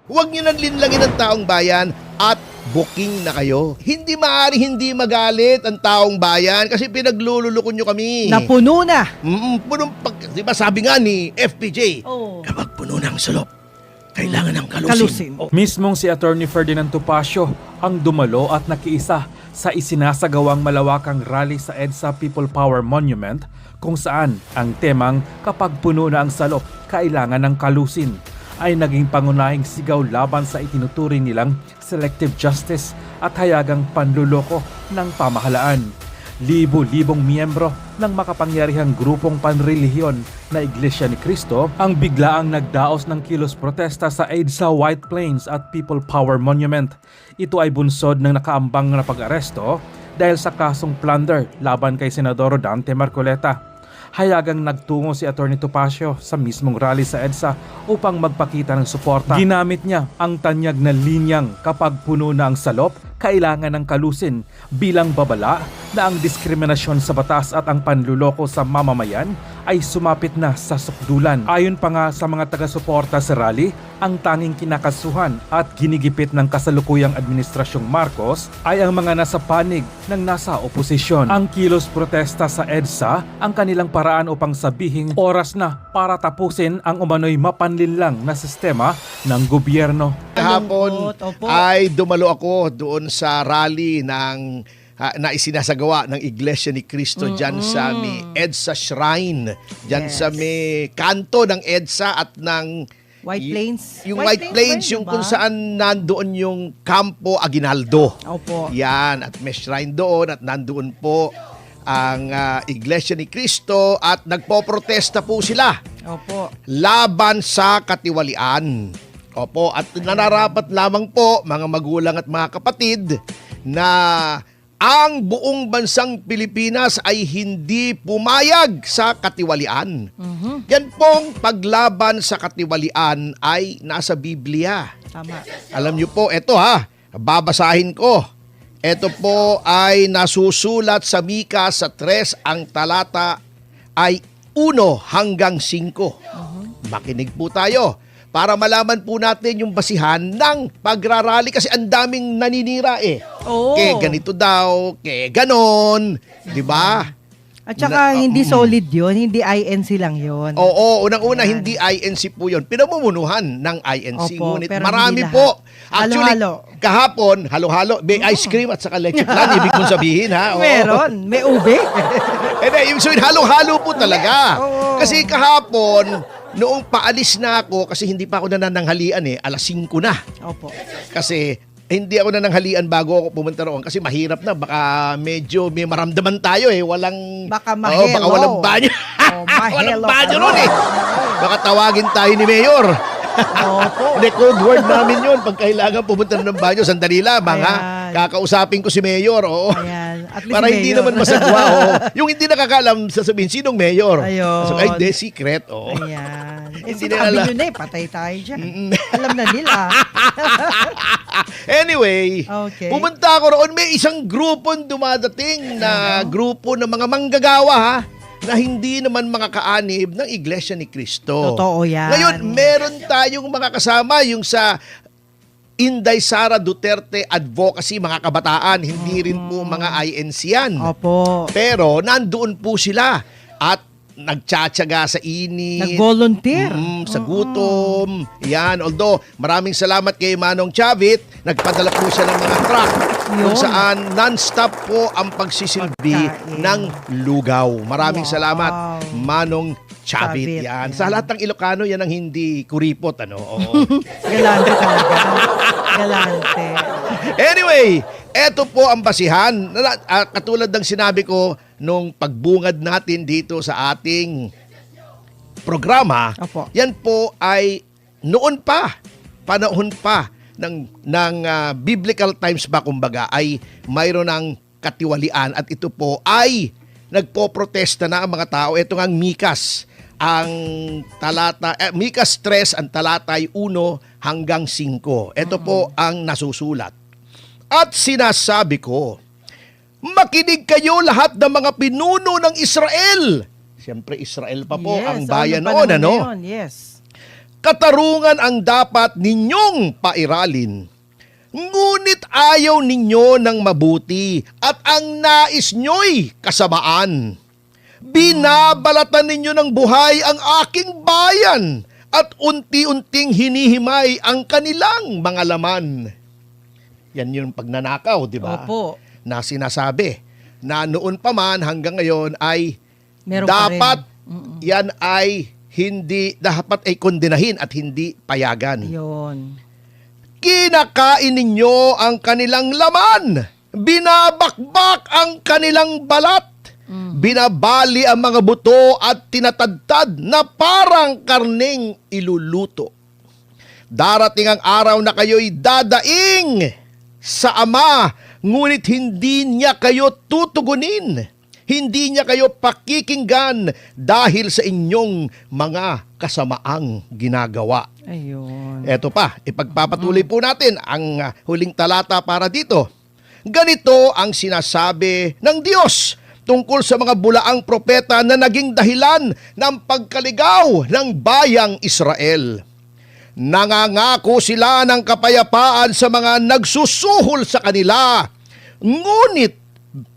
Huwag niyo nang linlangin ang taong bayan at booking na kayo. Hindi maaari hindi magalit ang taong bayan kasi pinaglululukon nyo kami. Napuno na. Punong di ba sabi nga ni FPJ, Oh. kapag puno ng sulok, kailangan ng kalusin. Kalusin. Mismong si Attorney Ferdinand Topacio ang dumalo at nakiisa sa isinasagawang malawakang rally sa EDSA People Power Monument kung saan ang temang kapag puno na ang salop, kailangan ng kalusin ay naging pangunahing sigaw laban sa itinuturing nilang selective justice at hayagang panluloko ng pamahalaan. Libo-libong miyembro ng makapangyarihang grupong panrelihiyon na Iglesia ni Cristo ang biglaang nagdaos ng kilos protesta sa EDSA White Plains at People Power Monument. Ito ay bunsod ng nakaambang na pag-aresto dahil sa kasong plunder laban kay Senador Dante Marcoleta. Hayagang nagtungo si Atty. Topacio sa mismong rally sa EDSA upang magpakita ng suporta. Ginamit niya ang tanyag na linyang kapag puno na ang salop, kailangan ng kalusin bilang babala na ang diskriminasyon sa batas at ang panluloko sa mamamayan ay sumapit na sa sukdulan. Ayon pa nga sa mga taga-suporta sa rally, ang tanging kinakasuhan at ginigipit ng kasalukuyang administrasyong Marcos ay ang mga nasa panig ng nasa oposisyon. Ang kilos protesta sa EDSA ang kanilang paraan upang sabihing oras na para tapusin ang umano'y mapanlinlang na sistema ng gobyerno. Kahapon Opo. ay dumalo ako doon sa rally ng na isinasagawa ng Iglesia ni Cristo dyan sa may EDSA Shrine, dyan Yes. sa may kanto ng EDSA at ng White Plains. Yung White Plains, yung kung saan nandoon yung Campo Aguinaldo. Opo. Yan, at may shrine doon at nandoon po ang Iglesia ni Cristo at nagpoprotesta po sila Opo. laban sa katiwalian. Opo, at nararapat lamang po mga magulang at mga kapatid na ang buong bansang Pilipinas ay hindi pumayag sa katiwalian. Yan pong paglaban sa katiwalian ay nasa Biblia. Tama. Alam niyo po, eto babasahin ko. Ito po ay nasusulat sa Mika sa 3, ang talata ay 1 hanggang 5. Makinig po tayo para malaman po natin yung basihan ng pagrarally kasi ang daming naninira Oo. Kaya ganito daw, kaya ganon, di ba? At saka hindi solid yun, hindi INC lang yun. Oo, unang-una hindi INC po yun. Pinamumunuhan ng INC. Opo, Ngunit pero marami hindi po. lahat. Actually, Halo-halo. kahapon, halo-halo, may ice cream at saka leche plan. Ibig kong sabihin, ha? Oo. Meron, may ube. Ibig sabihin, halo-halo po talaga. Oo. Kasi kahapon, noong paalis na ako, kasi hindi pa ako nananghalian 5 na. Opo. Kasi hindi ako nananghalian bago ako pumunta roon kasi mahirap na, baka medyo may maramdaman tayo walang Baka baka mahelo. walang banyo. Oh, mahelo Walang banyo ka ron ron. Baka tawagin tayo ni Mayor. Opo. Hindi, code word namin yun. Pag kailangan pumunta na ng banyo, sandali lamang Ayan. kakausapin ko si Mayor. Oo. Ayan. At least Para hindi mayor. naman masagwa. Oo. Yung hindi nakakalam, sasabihin, sinong Mayor? Ayun. So, ay, de, secret. Oo. Ayan. Hindi Sinabi nila- nyo na patay tayo dyan. Alam na nila. Anyway, Okay. pumunta ako roon. May isang grupong dumadating na grupo ng mga manggagawa na hindi naman mga kaanib ng Iglesia ni Cristo. Totoo yan. Ngayon, meron tayong mga kasama yung sa Inday Sara Duterte Advocacy, mga kabataan. Hindi rin po mga INC yan. Opo. Pero nandoon po sila at nagtsatsaga sa init. Nag-volunteer. Sa gutom. Yan. Although, maraming salamat kay Manong Chavit. Nagpadala po siya ng mga truck kung Yun. saan non-stop po ang pagsisilbi Pagkain. ng lugaw. Maraming Wow. salamat, Manong Chavit. Chavit, Yan. yan. Sa lahat ng Ilocano, yan ang hindi kuripot. Oo. Galante talaga. Galante. Anyway, eto po ang basihan. Katulad ng sinabi ko nung pagbungad natin dito sa ating programa, Opo. yan po ay noon pa, panahon pa ng biblical times ba kumbaga, ay mayroon ng katiwalian at ito po ay nagpo-protesta na ang mga tao. Ito nga ang Mikas. Ang talata, Mikas 3, ang talata ay 1 hanggang 5. Ito po ang nasusulat. At sinasabi ko, makinig kayo lahat ng mga pinuno ng Israel. Siyempre, Israel pa po ang bayan noon, panahon na yun, yes. katarungan ang dapat ninyong pairalin. Ngunit ayaw ninyo ng mabuti at ang nais nyo'y kasamaan. Binabalatan ninyo ng buhay ang aking bayan at unti-unting hinihimay ang kanilang mga laman. Yan yung pagnanakaw, di ba? Opo. Na sinasabi na noon pa man hanggang ngayon ay Meron pa dapat rin. yan ay hindi, dapat ay kondenahin at hindi payagan. Yun. Kinakain ninyo ang kanilang laman. Binabakbak ang kanilang balat. Binabali ang mga buto at tinatadtad na parang karneng iluluto. Darating ang araw na kayo'y dadaing sa Ama, ngunit hindi niya kayo tutugunin. Hindi niya kayo pakikinggan dahil sa inyong mga kasamaang ginagawa. Ayun. Eto pa, ipagpapatuloy po natin ang huling talata para dito. Ganito ang sinasabi ng Diyos tungkol sa mga bulaang propeta na naging dahilan ng pagkaligaw ng bayang Israel. Nangangako sila ng kapayapaan sa mga nagsusuhol sa kanila, ngunit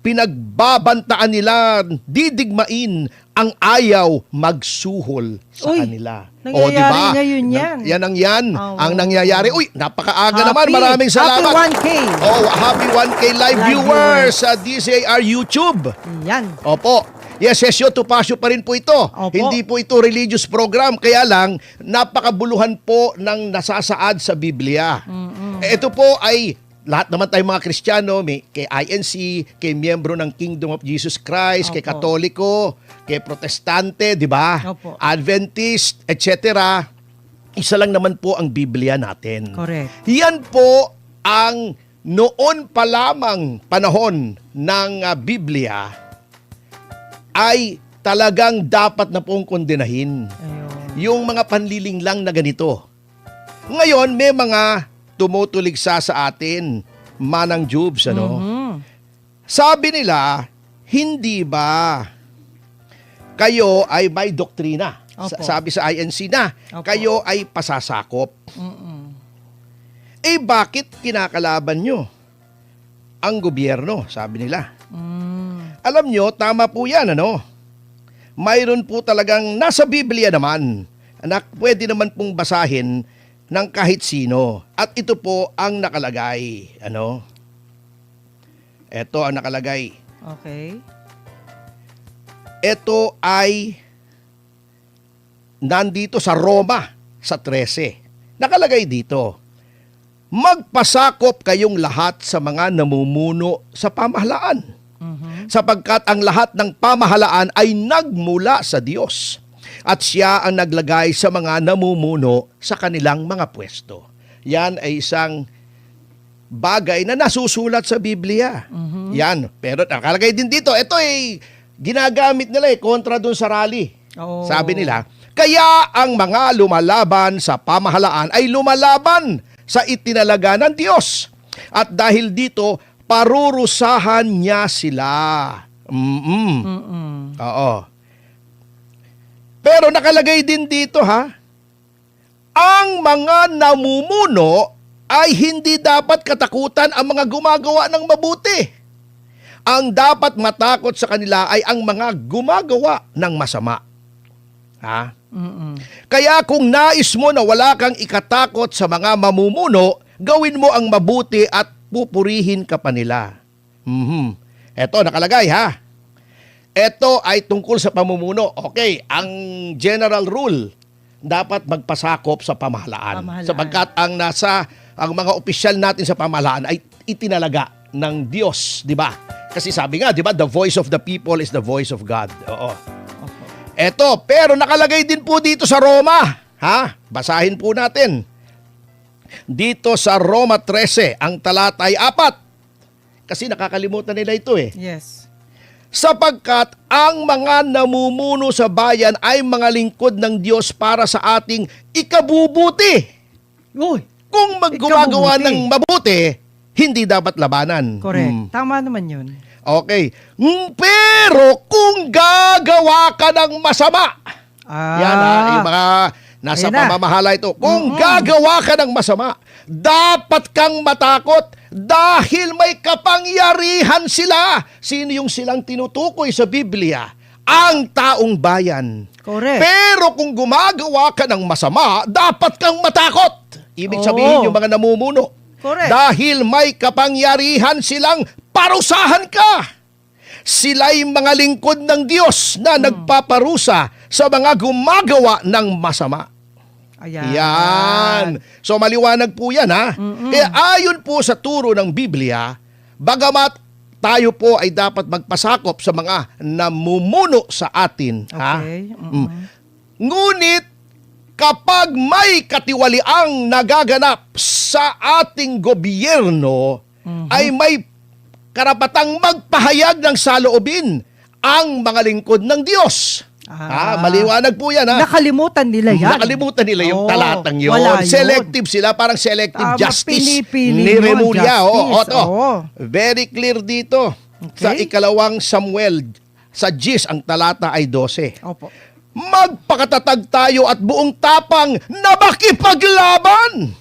pinagbabantaan nila didigmain ang ayaw magsuhol sa Uy, kanila. nangyayari ngayon yan. Yan ang yan. Oo. Ang nangyayari. Uy, napakaaga naman. Happy- Maraming salamat. Happy 1K. Oh, happy 1K live Live viewers sa DCAR YouTube. Yan. Opo. Yes, Sesyo Tupasio pa rin po ito. Opo. Hindi po ito religious program. Kaya lang, napakabuluhan po ng nasasaad sa Biblia. Ito po ay lahat naman tayong mga Kristiyano, may kay INC, kay miyembro ng Kingdom of Jesus Christ, kay Opo. Katoliko, kay Protestante, di ba? Opo. Adventist, etc. Isa lang naman po ang Biblia natin. Correct. Yan po ang noon pa lamang panahon ng Biblia ay talagang dapat na pong kondenahin. Ayun. Yung mga panliling lang na ganito. Ngayon, may mga tumutuligsa sa atin, Manang Jubes, ano? Sabi nila, hindi ba kayo ay may doktrina? Opo. Sabi sa INC na, Opo. kayo ay pasasakop. Eh bakit kinakalaban nyo ang gobyerno? Sabi nila. Alam nyo, tama po yan, ano? Mayroon po talagang nasa Biblia naman na pwede naman pong basahin ng kahit sino. At ito po ang nakalagay. Ano? Ito ang nakalagay. Okay. Ito ay nandito sa Roma sa 13. Nakalagay dito, magpasakop kayong lahat sa mga namumuno sa pamahalaan. Sapagkat ang lahat ng pamahalaan ay nagmula sa Diyos. At siya ang naglagay sa mga namumuno sa kanilang mga pwesto. Yan ay isang bagay na nasusulat sa Biblia. Yan. Pero nakalagay din dito, ito ay ginagamit nila kontra dun sa rally. Oo. Sabi nila, kaya ang mga lumalaban sa pamahalaan ay lumalaban sa itinalaga ng Diyos. At dahil dito, parurusahan niya sila. Oo. Pero nakalagay din dito ang mga namumuno ay hindi dapat katakutan ang mga gumagawa ng mabuti. Ang dapat matakot sa kanila ay ang mga gumagawa ng masama. Kaya kung nais mo na wala kang ikatakot sa mga mamumuno, gawin mo ang mabuti at pupurihin ka pa nila. Eto, nakalagay Ito ay tungkol sa pamumuno. Okay, ang general rule, dapat magpasakop sa pamahalaan. Sapagkat ang mga opisyal natin sa pamahalaan ay itinalaga ng Diyos, di ba? Kasi sabi nga, di ba, the voice of the people is the voice of God. Oo. Eto, pero nakalagay din po dito sa Roma. Basahin po natin. Dito sa Roma 13, ang talata ay 4. Kasi nakakalimutan nila ito Yes. Sapagkat ang mga namumuno sa bayan ay mga lingkod ng Diyos para sa ating ikabubuti. Uy, Kung gumagawa ikabubuti. ng mabuti, hindi dapat labanan. correct. Tama naman yun. Okay. Pero kung gagawa ka ng masama, yan yung mga Nasa Ayan na. pamamahala ito. Kung gagawa ka ng masama, dapat kang matakot dahil may kapangyarihan sila. Sino yung silang tinutukoy sa Biblia? Ang taong bayan. Correct. Pero kung gumagawa ka ng masama, dapat kang matakot. Ibig sabihin yung mga namumuno. Correct. Dahil may kapangyarihan silang parusahan ka. Sila'y mga lingkod ng Diyos na nagpaparusa sa mga gumagawa ng masama. Ayan. Yan. So maliwanag po yan ha. Kaya ayon po sa turo ng Biblia, bagamat tayo po ay dapat magpasakop sa mga namumuno sa atin. Okay. Ngunit kapag may katiwaliang nagaganap sa ating gobyerno, ay may karapatang magpahayag ng saloobin ang mga lingkod ng Diyos. Maliwanag po yan ha. Nakalimutan nila yan. Nakalimutan nila yung Oo, talatang yun. wala yun. Selective sila, parang selective justice pinipili ni yun, Remulla. justice, oo. Very clear dito. Sa Okay. ikalawang Samuel, sa Gis, ang talata ay 12. Opo. Magpakatatag tayo at buong tapang na makipaglaban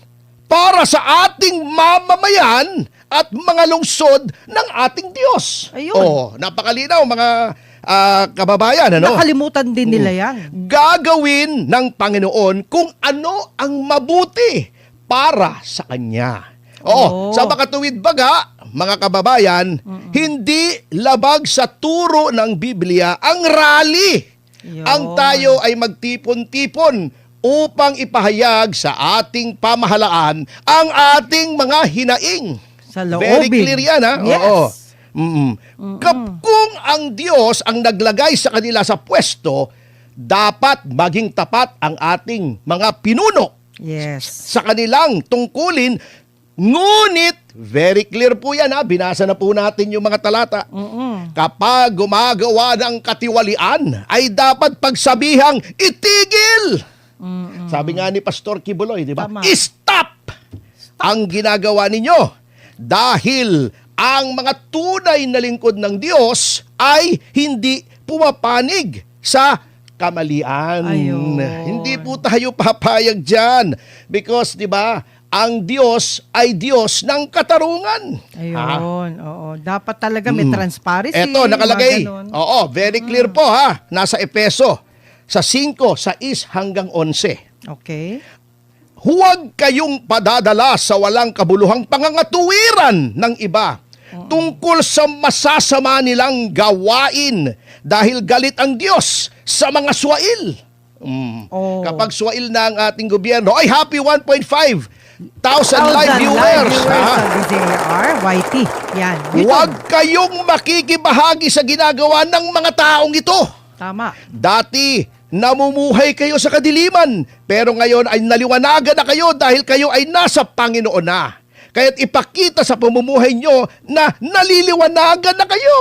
para sa ating mamamayan at mga lungsod ng ating Diyos. Ayun. Napakalinaw mga kababayan. Ano? Nakalimutan din nila yan. Gagawin ng Panginoon kung ano ang mabuti para sa Kanya. Oo. Sa makatuwid baga, mga kababayan, hindi labag sa turo ng Biblia ang rally. Yun. Ang tayo ay magtipon-tipon upang ipahayag sa ating pamahalaan ang ating mga hinaing. Sa loobin. Very clear yan, ha? Yes. Oo. Kung ang Diyos ang naglagay sa kanila sa pwesto, dapat maging tapat ang ating mga pinuno Yes. sa kanilang tungkulin. Ngunit, very clear po yan ha, binasa na po natin yung mga talata. Kapag gumagawa ng katiwalian, ay dapat pagsabihang itigil. Sabi nga ni Pastor Kibuloy, di ba? Tama. Stop ang ginagawa ninyo. Dahil ang mga tunay na lingkod ng Diyos ay hindi pumapanig sa kamalian. Ayun. Hindi po tayo papayag dyan. Because, di ba, ang Diyos ay Diyos ng katarungan. Ayun. Oo. Dapat talaga may transparency. Eto, nakalagay. mga ganun. Oo, very clear po ha. Nasa Epeso, sa 5, 6 hanggang 11. Okay. Huwag kayong padadala sa walang kabuluhang pangangatuwiran ng iba tungkol sa masasama nilang gawain dahil galit ang Diyos sa mga swail. Oh. Kapag swail na ang ating gobyerno, ay happy 1.5 thousand live viewers. sa DZAR, YT. Yan. Huwag kayong makikibahagi sa ginagawa ng mga taong ito. Tama. Dati, namumuhay kayo sa kadiliman, pero ngayon ay naliwanagan na kayo dahil kayo ay nasa Panginoon na. Kaya't ipakita sa pamumuhay nyo na naliliwanagan na kayo.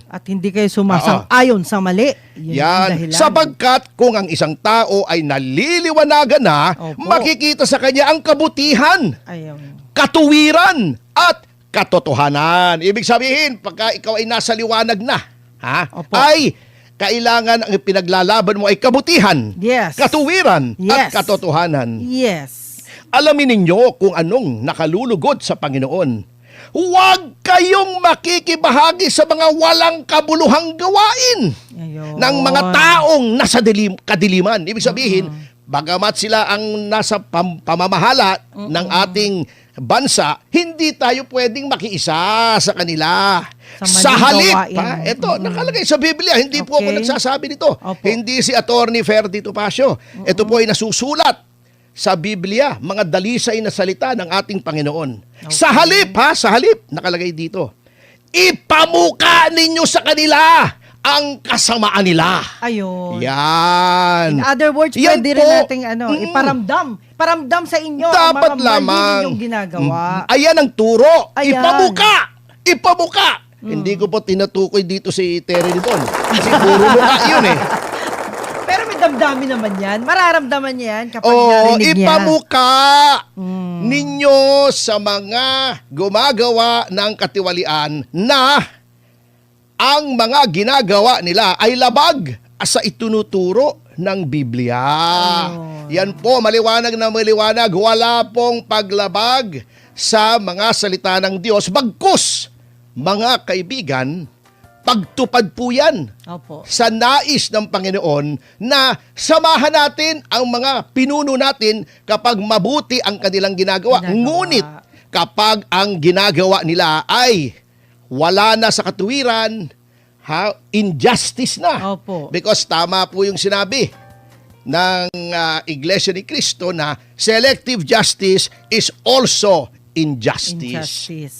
At hindi kayo sumasang-ayon sa mali. Yun ang Yan. dahilan. Sapagkat kung ang isang tao ay naliliwanagan na, Opo. makikita sa kanya ang kabutihan, Ayun. katuwiran, at katotohanan. Ibig sabihin, pagka ikaw ay nasa liwanag na, Opo. ay kailangan ang pinaglalaban mo ay kabutihan, Yes. katuwiran, at Yes. katotohanan. Yes. Alamin ninyo kung anong nakalulugod sa Panginoon. Huwag kayong makikibahagi sa mga walang kabuluhang gawain Ayun. ng mga taong nasa kadiliman. Ibig sabihin, bagamat sila ang nasa pamamahala ng ating bansa, hindi tayo pwedeng makiisa sa kanila. Sa maling halip, gawain. ito, nakalagay sa Biblia, hindi po ako Okay. nagsasabi nito. Opo. Hindi si Attorney Ferdy Topacio. Ito po ay nasusulat sa Biblia, mga dalisay na salita ng ating Panginoon. Okay. Sa halip, nakalagay dito, ipamuka ninyo sa kanila ang kasamaan nila. Ayun. Yan. In other words, Yan pwede po. rin nating iparamdam. Paramdam sa inyo Dapat ang mga lamang. mali ninyong ginagawa. Ayan ang turo. Ayan. Ipamuka. Hindi ko po tinutukoy dito si Terry Lidon. Kasi puro mukha yun eh. Pero may damdamin naman yan. Mararamdaman niya yan kapag Oo, narinig niya. ipamuka ninyo sa mga gumagawa ng katiwalian na ang mga ginagawa nila ay labag sa itunuturo ng Biblia. Ayun. Yan po, maliwanag na maliwanag. Wala pong paglabag sa mga salita ng Diyos. Bagkus, mga kaibigan, pagtupad po yan Opo. sa nais ng Panginoon na samahan natin ang mga pinuno natin kapag mabuti ang kanilang ginagawa. Ngunit kapag ang ginagawa nila ay wala na sa katuwiran, injustice na. Opo. Because tama po yung sinabi ng Iglesia ni Cristo na selective justice is also injustice. Injustice.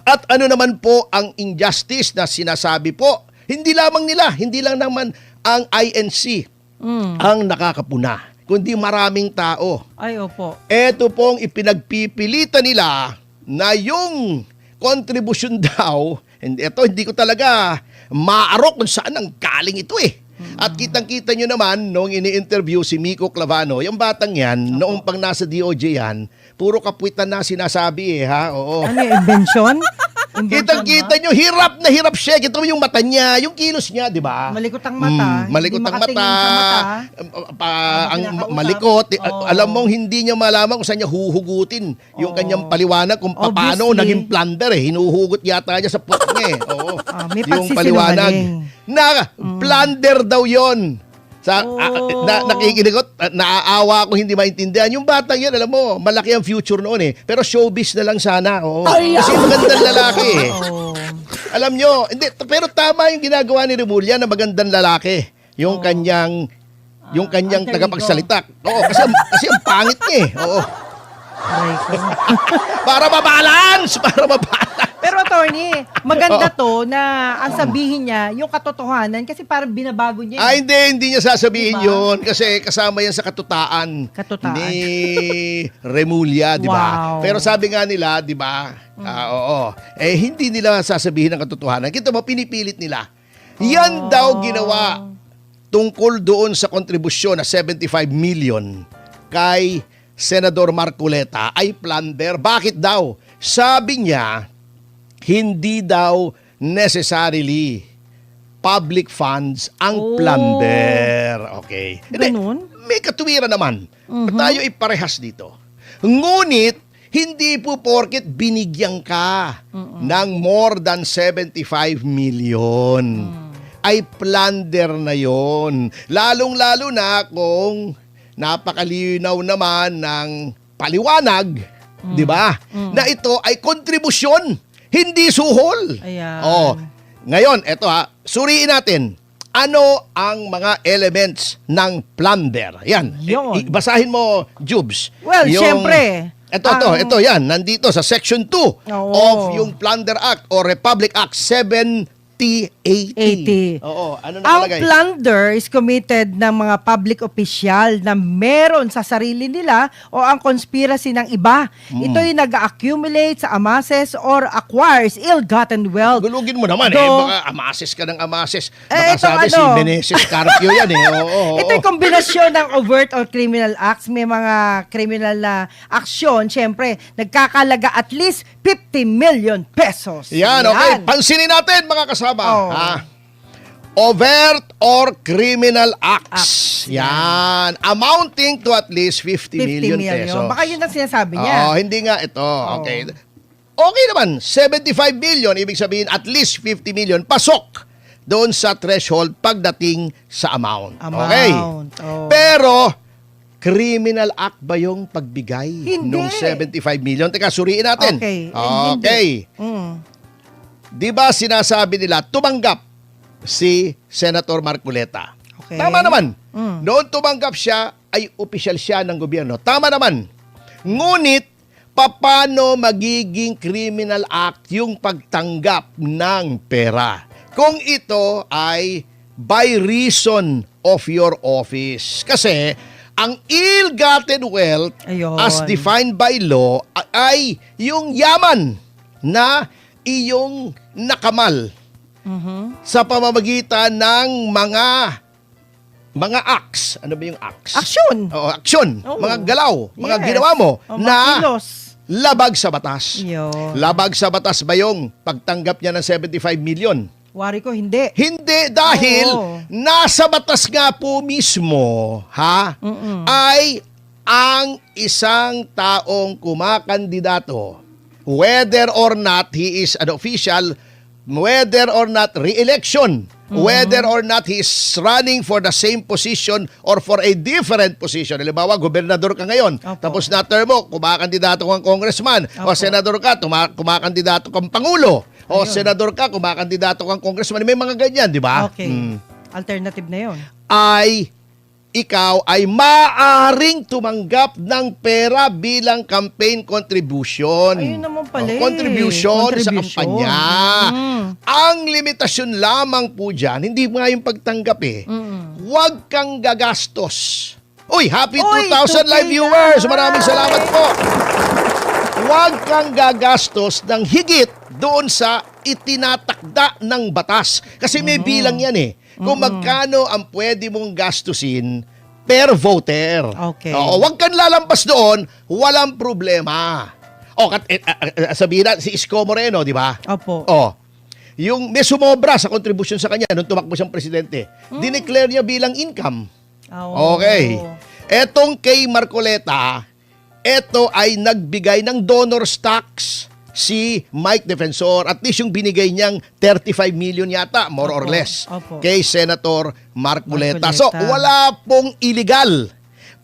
At ano naman po ang injustice na sinasabi po? Hindi lamang nila, hindi lang naman ang INC ang nakakapuna, kundi maraming tao. Ay, opo. Ito pong ipinagpipilitan nila na yung kontribusyon daw, hindi ko talaga maarok kung saan ang galing ito eh. At kitang-kita nyo naman, nung ini-interview si Miko Clavano, yung batang yan, noong pang nasa DOJ yan, puro kapwitan na sinasabi eh, ha? Oo. Ano yung invention? Kitang-kita nyo, hirap na hirap siya. Kita mo yung mata niya, yung kilos niya, di ba? Malikot ang mata. Malikot Hindi ang mata. makatingin sa mata. Ang pinakausap. malikot. Oo. Alam mong hindi niya malaman kung saan niya huhugutin yung kanyang paliwanag kung paano Obviously. naging plunder eh. Hinuhugot yata niya sa puwet niya eh. Oo. May Yung pagsisinungaling. na plunder daw yon. Sa nakikinig ko, naaawa ako hindi maintindihan. Yung batang yan, alam mo, malaki ang future noon eh. Pero showbiz na lang sana. Oo. Kasi magandang lalaki eh. Oo. Alam nyo, hindi, pero tama yung ginagawa ni Remulla na magandang lalaki. Yung kanyang alter ego. tagapagsalita. Oo, kasi ang pangit niya eh. Oo. Aray ko. Para mabalance! Pero attorney, maganda to na ang sabihin niya yung katotohanan kasi parang binabago niya. Ah, hindi niya sasabihin Diba? yun kasi kasama yan sa katutaan, Katutaan. ni Remulla, di ba? Wow. Pero sabi nga nila, di ba? Oo. Hindi nila sasabihin ng katotohanan. Kita mo, pinipilit nila. Yan daw ginawa tungkol doon sa kontribusyon na 75 million kay Senador Marcoleta ay plunder. Bakit daw? Sabi niya, hindi daw necessarily public funds ang plunder. Okay. Hindi, Ganun? may katuwiran naman. Tayo iparehas dito. Ngunit, hindi po porket binigyan ka ng more than 75 million. Ay plunder na yon. Lalong-lalo na kung napakalinaw naman ng paliwanag, di ba? Na ito ay kontribusyon, hindi suhol. Ayan. Ngayon, eto suriin natin. Ano ang mga elements ng plunder? Yan. Yun. Basahin mo, Jubes. Well, syempre. Ito, yan. Nandito sa Section 2 of yung Plunder Act or Republic Act 7080. Oo, ano Ang nakalagay? plunder is committed ng mga public official na meron sa sarili nila o ang conspiracy ng iba. Ito'y nag-accumulate sa amasses or acquires ill-gotten wealth. Gulugin mo naman baka amases ka ng amases. Baka Eh, sabi ito si Meneses Carpio yan eh. Oo. Ito'y kombinasyon ng overt or criminal acts. May mga criminal na aksyon. Siyempre, nagkakalaga at least 50 million pesos. Yan, okay. Pansinin natin mga kasama. Oh. Overt or criminal acts. Acts. Yan. Amounting to at least 50 million pesos. Baka yun ang sinasabi niya. Hindi nga ito. Okay. Okay naman. 75 million, ibig sabihin at least 50 million. Pasok doon sa threshold pagdating sa amount. Okay. Oh. Pero, criminal act ba yung pagbigay Hindi. nung 75 million? Teka, suriin natin. Okay. Okay. Di ba sinasabi nila, tumanggap si Senator Marcoleta? Okay. Tama naman. Noon tumanggap siya, ay opisyal siya ng gobyerno. Tama naman. Ngunit, paano magiging criminal act yung pagtanggap ng pera? Kung ito ay by reason of your office. Kasi, ang ill-gotten wealth Ayun. as defined by law ay yung yaman na iyong nakamal sa pamamagitan ng mga acts. Ano ba yung acts? Aksyon. Oo, aksyon. Oo. Mga galaw. Mga Yes. ginawa mo O, mga na kilos. labag sa batas. Yun. Labag sa batas ba yung pagtanggap niya ng 75 million? Wari ko, hindi. Hindi, dahil Oo. nasa batas nga po mismo, ay ang isang taong kumakandidato, whether or not he is an official, whether or not re-election, whether or not he is running for the same position or for a different position. Halimbawa, gobernador ka ngayon, Opo. tapos na term mo, kumakandidato kang congressman, o Opo. senador ka, kumakandidato kang pangulo, o senador ka, kumakandidato kang congressman. May mga ganyan, di ba? Okay. Alternative na yun. Ay ikaw ay maaring tumanggap ng pera bilang campaign contribution. Ayun naman pala eh. Contribution sa Contribution. kampanya. Ang limitasyon lamang po dyan, hindi nga yung pagtanggap eh. Huwag kang gagastos. Uy, happy Uy, 2,000 live 2K viewers. na. Maraming salamat po. Huwag kang gagastos ng higit doon sa itinatakda ng batas. Kasi may bilang yan eh. Kung magkano ang pwede mong gastusin per voter. Okay. Oo, huwag kang lalampas doon, walang problema. O, sabihin na, si Isko Moreno, di ba? Opo. Oh, yung may sumobra sa contribution sa kanya nung tumakbo siyang presidente, dineclare niya bilang income. Oo. Okay. Etong kay Marcoleta, eto ay nagbigay ng donor's tax si Mike Defensor. At least yung binigay niyang 35 million yata, more or Opo, less, opo. kay Senator Marcoleta. Marcoleta. So, wala pong illegal.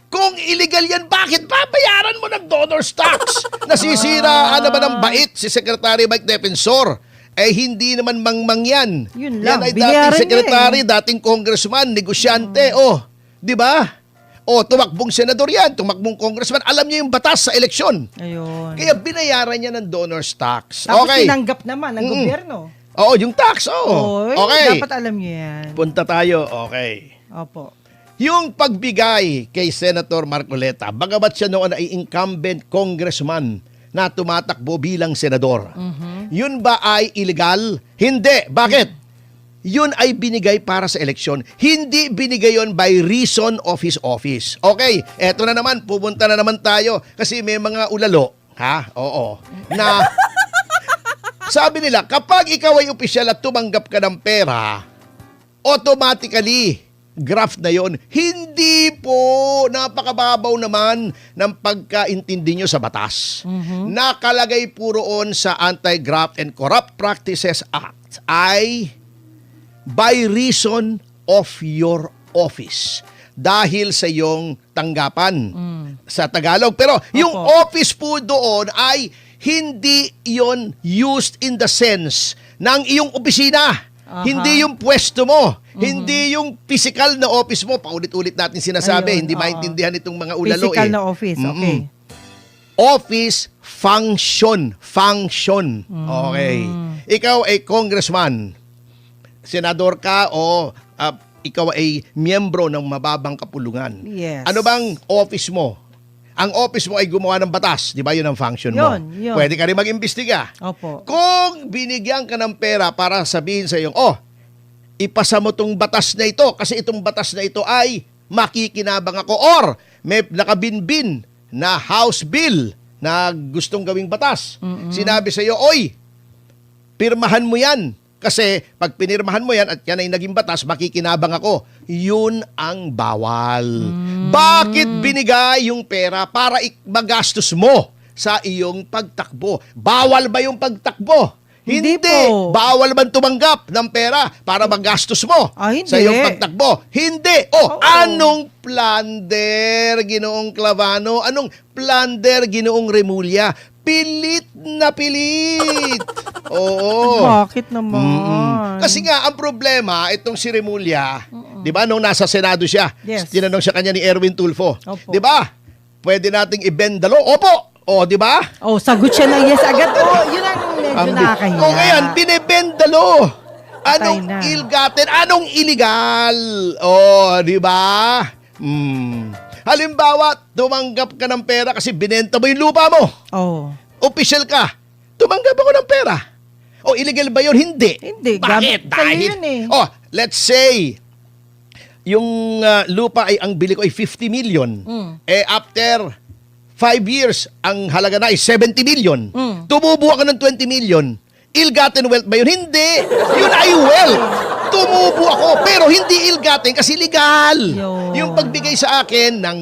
Kung illegal yan, bakit babayaran mo ng donor's tax? Nasisiraan naman ng bait si Secretary Mike Defensor. Eh, hindi naman mangmang yan. Yun Yan lang, ay binayaran dating secretary, niya dating congressman, negosyante. Oh, di ba? Oh, tumakbong senador yan, tumakbong congressman. Alam niya yung batas sa eleksyon. Ayun. Kaya binayaran niya ng donor's tax. Tapos Okay. tinanggap naman ng gobyerno. Oo, yung tax. Oo. Oy, Okay. dapat alam niyo yan. Punta tayo. Okay. Opo. Yung pagbigay kay Senator Marcoleta, bagamat siya noon ay incumbent congressman na tumatakbo bilang senador. Yun ba ay illegal? Hindi. Bakit? Yun ay binigay para sa eleksyon. Hindi binigay yun by reason of his office. Okay, eto na naman, pupunta na naman tayo kasi may mga ulalo, Oo. Na sabi nila, kapag ikaw ay opisyal at tumanggap ka ng pera, automatically, graft na yon. Hindi po, napakababaw naman ng pagkaintindi nyo sa batas. Nakalagay po roon sa Anti-Graft and Corrupt Practices Act ay by reason of your office. Dahil sa iyong tanggapan sa Tagalog. Pero yung office po doon ay hindi yon used in the sense ng iyong opisina. Hindi yung pwesto mo. Hindi yung physical na office mo. Paulit-ulit natin sinasabi. Ayun, hindi maintindihan itong mga ulalo. Physical na office, okay. Office function. Function. Okay. Ikaw ay congressman, senador ka o ikaw ay miyembro ng mababang kapulungan. Yes. Ano bang office mo? Ang office mo ay gumawa ng batas. Di ba yun ang function mo? Yun. Pwede ka rin mag-imbestiga. Opo. Kung binigyan ka ng pera para sabihin sa iyo, ipasa mo tong batas na ito kasi itong batas na ito ay makikinabang ako or may nakabinbin na House Bill na gustong gawing batas. Sinabi sa iyo, pirmahan mo yan. Kasi pag pinirmahan mo yan at yan ay naging batas, makikinabang ako. Yun ang bawal. Bakit binigay yung pera para magastos mo sa iyong pagtakbo? Bawal ba yung pagtakbo? Hindi po. Bawal man tumanggap ng pera para magastos mo Hindi. sa iyong pagtakbo? Hindi. Oo. Anong plunder, Ginoong Clavano? Anong plunder, Ginoong Remulla? Pilit na pilit. Oo. Bakit naman? Kasi nga, ang problema, itong si Remulla, di ba, nung nasa Senado siya, Yes. tinanong siya kanya ni Erwin Tulfo, Opo. di ba, pwede nating ibendalo? Opo. O, di ba? Sagot siya ng yes agad. Yun ang medyo nakakahiya. O ngayon, binibendalo. Anong Patay na. ill-gotten? Anong illegal? O, di ba? Halimbawa, tumanggap ka ng pera kasi binenta mo yung lupa mo. Official ka. Tumanggap ako ng pera. O, illegal ba yun? Hindi. Hindi. Bakit? Gamit sa'yo Dahil, yun eh. let's say, yung lupa ay, ang bili ko ay 50 million. After 5 years, ang halaga na ay 70 million. Tumubo ako ng 20 million. Ill-gotten wealth ba yun? Hindi. Yun ay wealth. Tumubo ako, pero hindi ill-gotten kasi legal. Yun. Yung pagbigay sa akin ng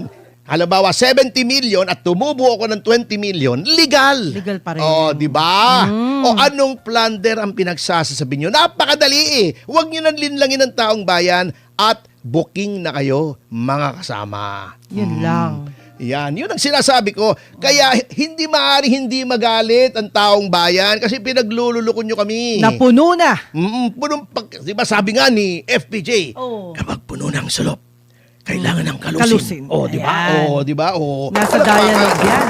halimbawa 70 million at tumubo ako ng 20 million, legal. Legal pa rin. Oh, di ba? O anong plunder ang pinagsasasabi nyo? Napakadali eh. Huwag nyo nang linlangin ng taong bayan at booking na kayo, mga kasama. Yun lang. Yan, yun ang sinasabi ko. Kaya hindi maaari hindi magalit ang taong bayan kasi pinaglululukon nyo kami. Napuno na. Di ba sabi nga ni FPJ, Oo. kapag puno ng sulok, kailangan ng kalusin. Kalusin. Oh, di ba? Ayan. Oh, di ba? Oh. Nasa dialogue yan.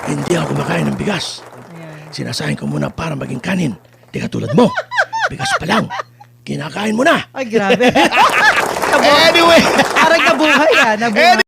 Hindi ako kumakain ng bigas. Ayan. Sinasahin ko muna para maging kanin. Di katulad mo. Bigas pa lang. Kinakain mo na. Ay, grabe. Anyway. Parang nabuhay ah. Nabuhay.